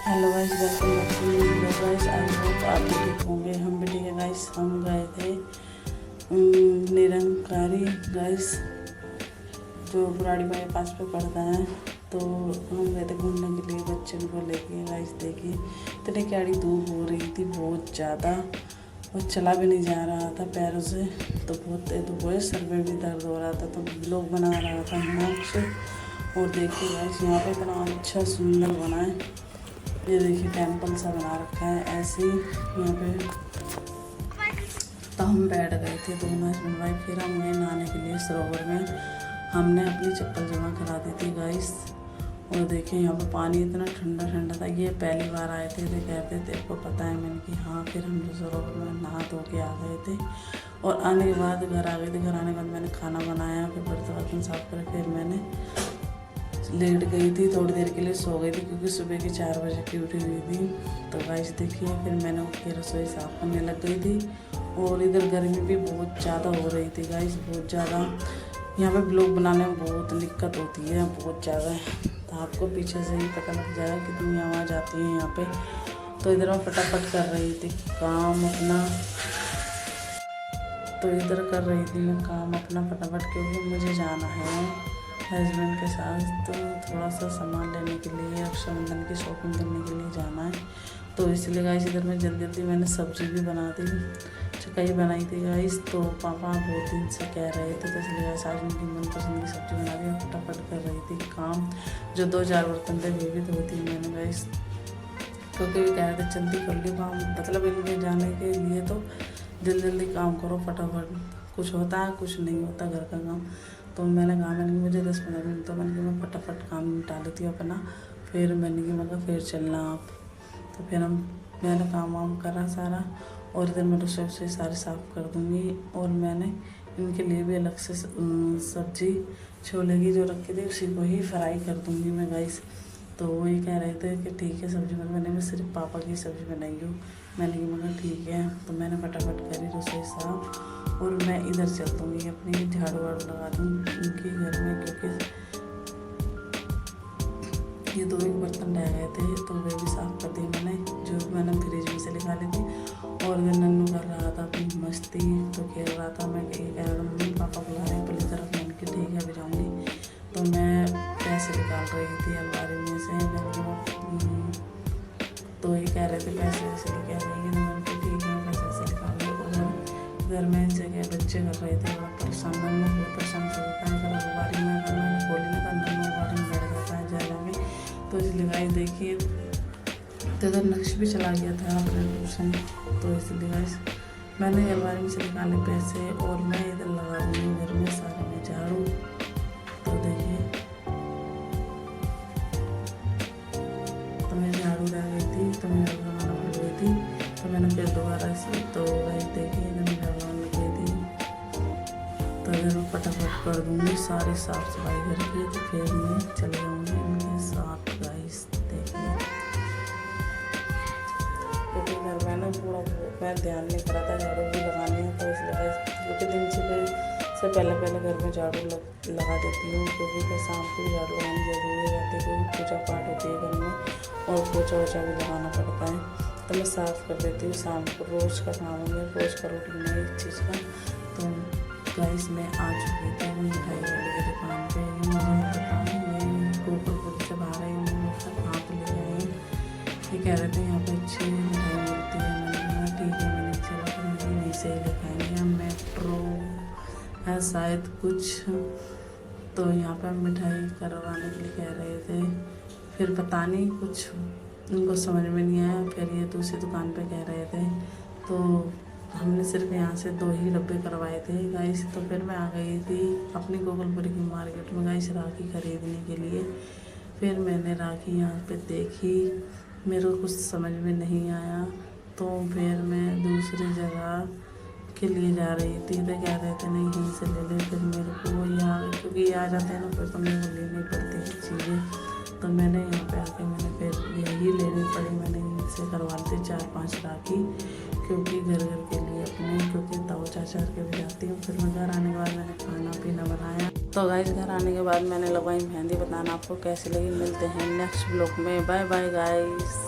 Hello guys, welcome back to new video guys. I hope आप भी ठीक होंगे। हम भी ठीक है गाइस। हम गए थे निरंकारी गाइस, जो बुराड़ी बाईपास पे पड़ता है। तो हम गए थे घूमने के लिए बच्चों को लेके गाइस। देखिए इतनी क्यारी धूप हो रही थी, बहुत ज़्यादा, और चला भी नहीं जा रहा था पैरों से। तो बहुत धूप हो, सर में भी दर्द हो रहा था। तो ब्लॉग बना रहा था मस्त। और देखिए गाइस, यहाँ पे इतना अच्छा सुंदर बना है। ये देखिए टेंपल सा बना रखा है ऐसे ही यहाँ पे। तो हम बैठ गए थे दोनों हस्बैंड वाइफ। फिर हम गए नहाने के लिए सरोवर में। हमने अपनी चप्पल जमा करा दी थी गाइस। और देखिए यहाँ पे पानी इतना ठंडा ठंडा था। ये पहली बार आए थे, तो कहते थे आपको पता है। मैंने कि हाँ। फिर हम सरोवर में नहा धो के आ गए थे। और आने के बाद घर आ गए थे। घर आने के बाद मैंने खाना बनाया, फिर बर्तन साफ कर, फिर मैंने लेट गई थी थोड़ी देर के लिए, सो गई थी क्योंकि सुबह की 4 बजे की उठी हुई थी। तो गाइस देखिए, फिर मैंने उठ के रसोई साफ करने लग गई थी। और इधर गर्मी भी बहुत ज़्यादा हो रही थी गाइस, बहुत ज़्यादा। यहाँ पे ब्लॉग बनाने में बहुत दिक्कत होती है, बहुत ज़्यादा। तो आपको पीछे से ही पता लग जाएगा कितनी आवाज़ आती है यहाँ पे। तो इधर मैं फटाफट कर रही थी काम अपना। तो इधर कर रही थी मैं काम अपना फटाफट, क्योंकि मुझे जाना है हस्बैंड के साथ। तो थोड़ा सा सामान लेने के लिए, रक्षाबंधन की शॉपिंग करने के लिए जाना है। तो इसलिए गाइस इधर मैं जल्दी जल्दी मैंने सब्ज़ी भी बना दी, चकाई बनाई थी गाइस। तो पापा बहुत दिन से कह रहे थे, तो इसलिए गाइस आज उनकी मनपसंद की सब्ज़ी बना दी। फटाफट कर रही थी काम। जो 2-4 बर्तन थे वे भी धोती मैंने गाइस, क्योंकि वे कह रहे थे जल्दी कर ली काम। मतलब इनके जाने के लिए तो जल्दी जल्दी काम करो फटाफट। कुछ होता है, कुछ नहीं होता घर का काम। तो मैंने कहा, मैंने कि मुझे 10-15 मिनट, तो मैंने कि मैं फटाफट काम निपटा लेती हूँ अपना। फिर मैंने कि मैं फिर चलना आप। तो फिर मैंने काम वाम करा सारा। और इधर मैं रसोई से सारी साफ़ कर दूँगी। और मैंने इनके लिए भी अलग से सब्ज़ी छोले की जो रखी थी, उसी को ही फ्राई कर दूँगी मैं गाइस। तो वो ये कह रहे थे कि ठीक है सब्ज़ी मैंने मैं सिर्फ पापा की सब्ज़ी बनाई हूँ। मैंने कि मगर ठीक है। तो मैंने फटाफट करी रसोई साफ। और मैं इधर चल दूँगी, अपनी झाड़ू वाड़ू लगा दूँ उनके घर में, क्योंकि ये 2 एक बर्तन रह गए थे। तो वे भी साफ़ कर दिए मैंने, जो मैंने फ्रिज में से निकाले थे। और इधर नन्नू कर रहा था अपनी मस्ती, तो खेल रहा था। मैं कह रहा था मम्मी पापा बुला रहे हैं पहली तरफ। मैंने कि ठीक है अभी जाऊँगी। तो मैं पैसे निकाल रही थी अलमारी में से। तो ये कह रहे थे पैसे वैसे लेके आ जाएंगे। तो मैंने कहा ठीक है, मैं पैसे वैसे निकाल रही। घर में इनसे क्या बच्चे कर रहे थे, बड़ा परेशान। बहुत परेशान से होता है। अगर अलमारी में अगर मैंने खोली ना, तो अंदर में अलमारी में बैठ जाता है जाला में। तो इसलिए गाइस देखिए, तो इधर नक्श भी चला गया था अपने ट्यूशन। तो इसलिए गाइस मैंने अलमारी में से निकाले पैसे। और मैं इधर लगा दूँगी घर में सारे में झाड़ू। तो देखिए, तो मैं झाड़ू रह गई थी, तो मैं झाड़ू लगाना भूल गई थी। तो मैंने फिर दोबारा से, तो गाइस देखिए इधर मैं झाड़ू लगाने लग गई थी। तो इधर मैं फटाफट कर दूँगी सारी साफ़ सफाई करके। तो फिर मैं चले जाऊँगी उनके साथ गाइस। देखिए क्योंकि घर में ना पूरा मैं ध्यान नहीं करा था झाड़ू भी लगाने हैं। तो इसलिए क्योंकि दिन से पहले घर में झाड़ू लगा देती हूँ, क्योंकि फिर शाम को भी झाड़ू लगानी जरूरी रहती है, क्योंकि पूजा पाठ होती है घर में। और पोछा वोछा भी लगाना पड़ता है। तो मैं साफ़ कर देती हूँ शाम को। रोज़ का काम है, रोज़ का रूटीन है इस चीज़ का। तो गाइस मैं आ चुकी थी मिठाई वाले की दुकान पे। मुझे पता है ये गोकुलपुर से बाहर है। मतलब कहाँ पर ले आए, ये कह रहे थे यहाँ पे अच्छी मिठाई मिलती है। मैंने कहा ठीक है। मैंने चला, तो मुझे यहीं से ही दिखाएंगे। मेट्रो है शायद कुछ। तो यहाँ पर मिठाई करवाने के लिए कह रहे थे। फिर पता नहीं कुछ उनको समझ में नहीं आया। फिर ये दूसरी दुकान पे कह रहे थे। तो हमने सिर्फ यहाँ से 2 ही डब्बे करवाए थे गाइस। तो फिर मैं आ गई थी अपनी गोकुलपुरी की मार्केट में गाइस, राखी खरीदने के लिए। फिर मैंने राखी यहाँ पे देखी, मेरे को कुछ समझ में नहीं आया। तो फिर मैं दूसरी जगह के लिए जा रही थी। तो कह रहे थे नहीं यहीं से ले ले। फिर मेरे को यहाँ, क्योंकि ये आ जाते हैं ना, फिर तो मेरे को लेनी पड़ती है चीज़ें। तो मैंने यहाँ पे आके मैंने फिर यही लेनी पड़ी। मैंने इनसे करवा दी 4-5 राखी, क्योंकि घर के लिए अपने, क्योंकि ताऊ चाचा के भी जाती हूँ। फिर मैं घर आने के बाद मैंने खाना पीना बनाया। तो गाइस घर आने के बाद मैंने लगवाई मेहंदी। बताना आपको कैसी लगी। मिलते हैं नेक्स्ट ब्लॉग में। Bye bye guys.